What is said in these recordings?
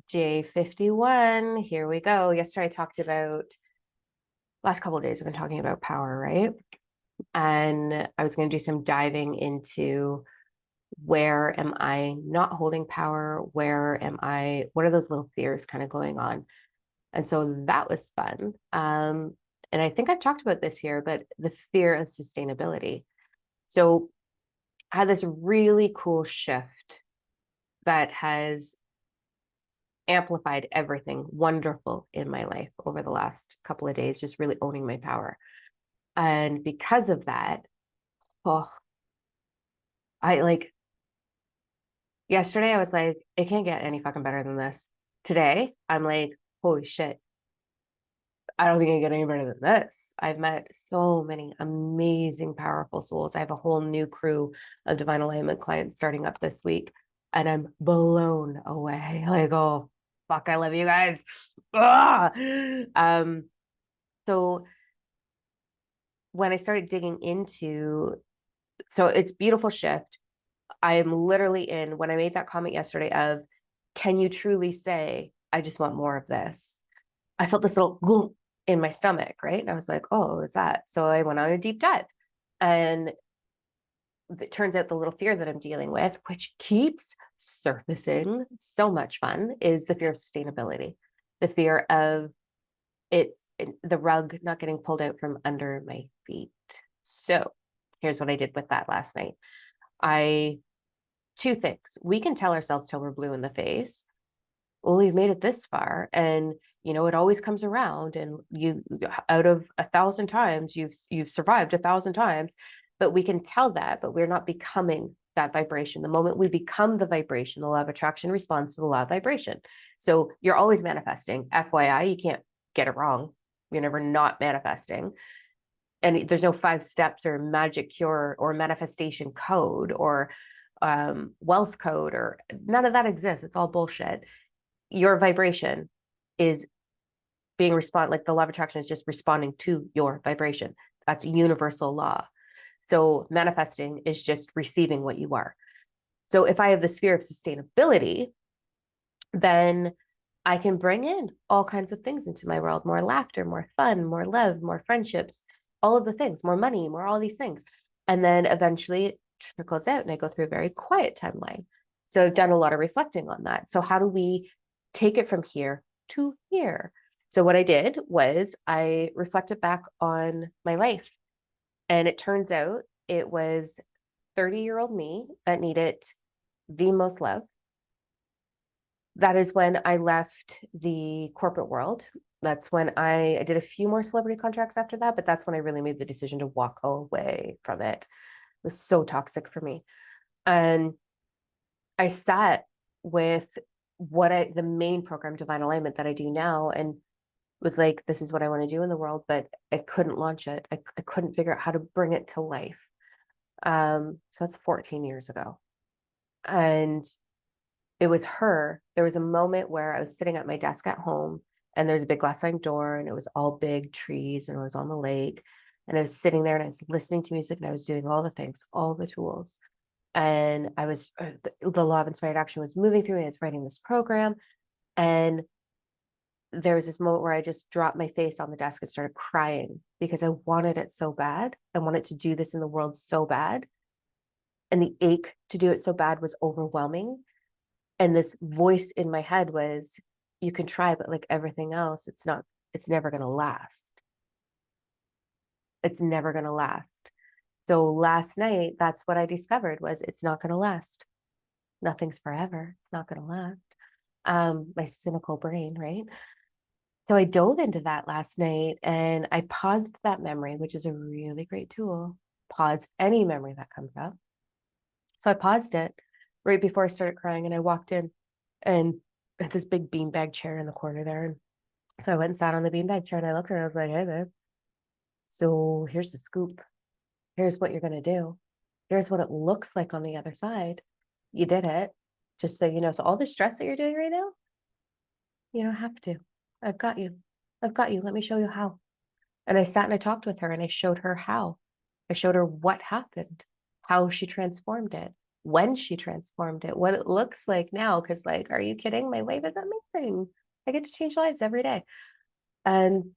Day 51. Here we go. Yesterday I talked about last couple of days I've been talking about power, right? And I was going to do some diving into where am I not holding power? Where am I? What are those little fears kind of going on? And so that was fun. And I think I've talked about this here, but the fear of sustainability. So I had this really cool shift that has amplified everything wonderful in my life over the last couple of days, just really owning my power. And because of that, oh, I like yesterday, I was like, it can't get any fucking better than this. Today, I'm like, holy shit, I don't think I get any better than this. I've met so many amazing, powerful souls. I have a whole new crew of divine alignment clients starting up this week, and I'm blown away. Like, oh, fuck, I love you guys. Ah! So when I started digging into, so it's beautiful shift. I am literally in, when I made that comment yesterday of, can you truly say, I just want more of this? I felt this little gloom in my stomach, right? And I was like, oh, is that? So I went on a deep dive. And it turns out the little fear that I'm dealing with, which keeps surfacing, so much fun, is the fear of sustainability, the fear of the rug not getting pulled out from under my feet. So here's what I did with that last night. Two things. We can tell ourselves till we're blue in the face, well, we've made it this far, and it always comes around, and you, out of 1,000 times, you've survived 1,000 times. But we can tell that, but we're not becoming that vibration. The moment we become the vibration, the law of attraction responds to the law of vibration. So you're always manifesting. FYI, you can't get it wrong. You're never not manifesting. And there's no 5 steps or magic cure or manifestation code or wealth code, or none of that exists. It's all bullshit. Your vibration is like the law of attraction is just responding to your vibration. That's a universal law. So manifesting is just receiving what you are. So if I have the sphere of sustainability, then I can bring in all kinds of things into my world: more laughter, more fun, more love, more friendships, all of the things, more money, more all these things. And then eventually it trickles out and I go through a very quiet timeline. So I've done a lot of reflecting on that. So how do we take it from here to here? So what I did was I reflected back on my life, and it turns out it was 30-year-old me that needed the most love. That is when I left the corporate world. That's when I did a few more celebrity contracts after that, but that's when I really made the decision to walk away from it. It was so toxic for me. And I sat with the main program, Divine Alignment, that I do now, and was like, this is what I want to do in the world, but I couldn't launch it. I couldn't figure out how to bring it to life. So that's 14 years ago. And it was her. There was a moment where I was sitting at my desk at home, and there's a big glass sliding door, and it was all big trees, and it was on the lake. And I was sitting there and I was listening to music, and I was doing all the things, all the tools. And I was, the law of inspired action was moving through me. I was writing this program. And there was this moment where I just dropped my face on the desk and started crying because I wanted it so bad. I wanted to do this in the world so bad. And the ache to do it so bad was overwhelming. And this voice in my head was, you can try, but like everything else, it's never going to last. It's never going to last. So last night, that's what I discovered was it's not going to last. Nothing's forever. It's not going to last. My cynical brain, right? So I dove into that last night and I paused that memory, which is a really great tool. Pause any memory that comes up. So I paused it right before I started crying, and I walked in and had this big beanbag chair in the corner there. And so I went and sat on the beanbag chair and I looked at her and I was like, hey, babe, so here's the scoop. Here's what you're going to do. Here's what it looks like on the other side. You did it. Just so you know. So all the stress that you're doing right now, you don't have to. I've got you. I've got you. Let me show you how. And I sat and I talked with her and I showed her how. I showed her what happened, how she transformed it. when she transformed it, what it looks like now. Cause like, are you kidding? My life is amazing. I get to change lives every day. And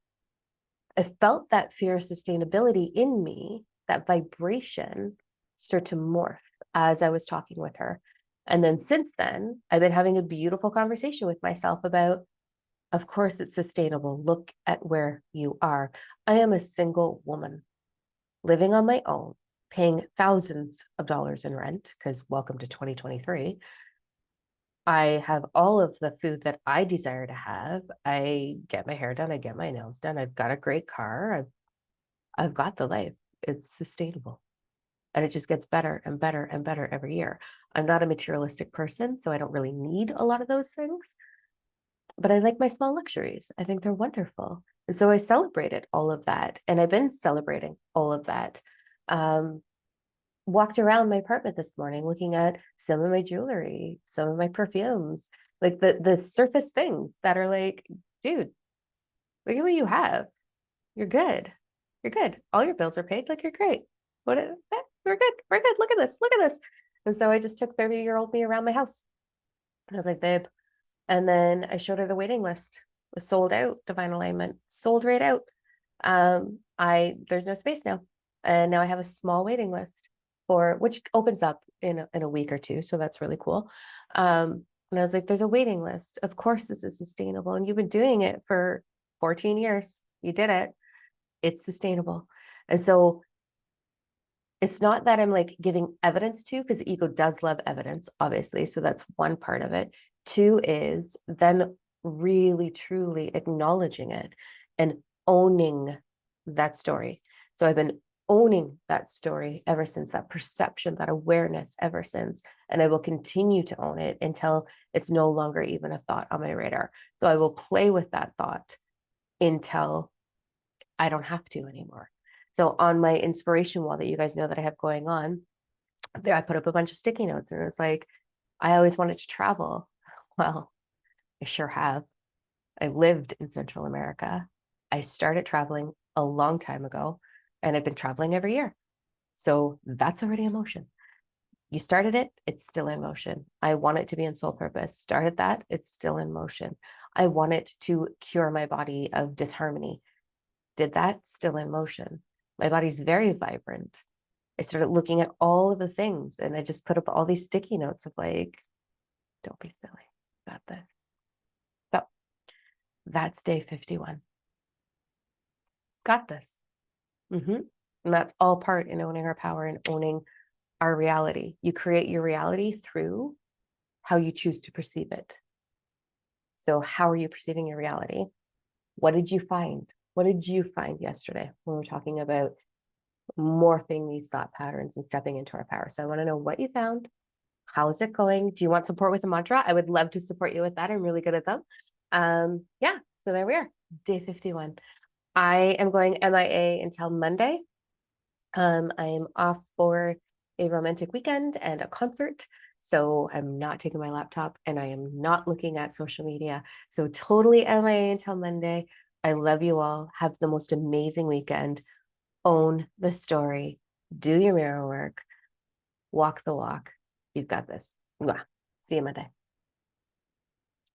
I felt that fear of sustainability in me, that vibration start to morph as I was talking with her. And then since then, I've been having a beautiful conversation with myself about, of course, it's sustainable. Look at where you are. I am a single woman living on my own, paying thousands of dollars in rent, because welcome to 2023. I have all of the food that I desire to have. I get my hair done, I get my nails done. I've got a great car. I've got the life. It's sustainable. And it just gets better and better and better every year. I'm not a materialistic person, so I don't really need a lot of those things, but I like my small luxuries. I think they're wonderful. And so I celebrated all of that. And I've been celebrating all of that. Um, Walked around my apartment this morning looking at some of my jewelry, some of my perfumes, like the surface things that are like, dude, look at what you have. You're good. You're good. All your bills are paid. Like, you're great. We're good. We're good. Look at this. Look at this. And so I just took 30-year-old me around my house. And I was like, babe. And then I showed her the waiting list. It was sold out, Divine Alignment, sold right out. There's no space now. And now I have a small waiting list for which opens up in a week or two. So that's really cool. And I was like, there's a waiting list. Of course, this is sustainable. And you've been doing it for 14 years. You did it. It's sustainable. And so it's not that I'm like giving evidence to, because the ego does love evidence, obviously. So that's one part of it. Two is then really, truly acknowledging it and owning that story. So I've been owning that story ever since, that perception, that awareness ever since. And I will continue to own it until it's no longer even a thought on my radar. So I will play with that thought until I don't have to anymore. So on my inspiration wall that you guys know that I have going on, there I put up a bunch of sticky notes, and it was like, I always wanted to travel. Well, I sure have. I lived in Central America. I started traveling a long time ago, and I've been traveling every year. So that's already in motion. You started it, it's still in motion. I want it to be in soul purpose. Started that, it's still in motion. I want it to cure my body of disharmony. Did that, still in motion. My body's very vibrant. I started looking at all of the things, and I just put up all these sticky notes of like, don't be silly about this. So that's day 51. Got this. And that's all part in owning our power and owning our reality. You create your reality through how you choose to perceive it. So how are you perceiving your reality? What did you find? What did you find yesterday when we were talking about morphing these thought patterns and stepping into our power? So I want to know what you found. How is it going? Do you want support with a mantra? I would love to support you with that. I'm really good at them. Yeah, so there we are, day 51. I am going MIA until Monday. I am off for a romantic weekend and a concert. So I'm not taking my laptop and I am not looking at social media. So totally MIA until Monday. I love you all. Have the most amazing weekend. Own the story. Do your mirror work. Walk the walk. You've got this. Mwah. See you Monday.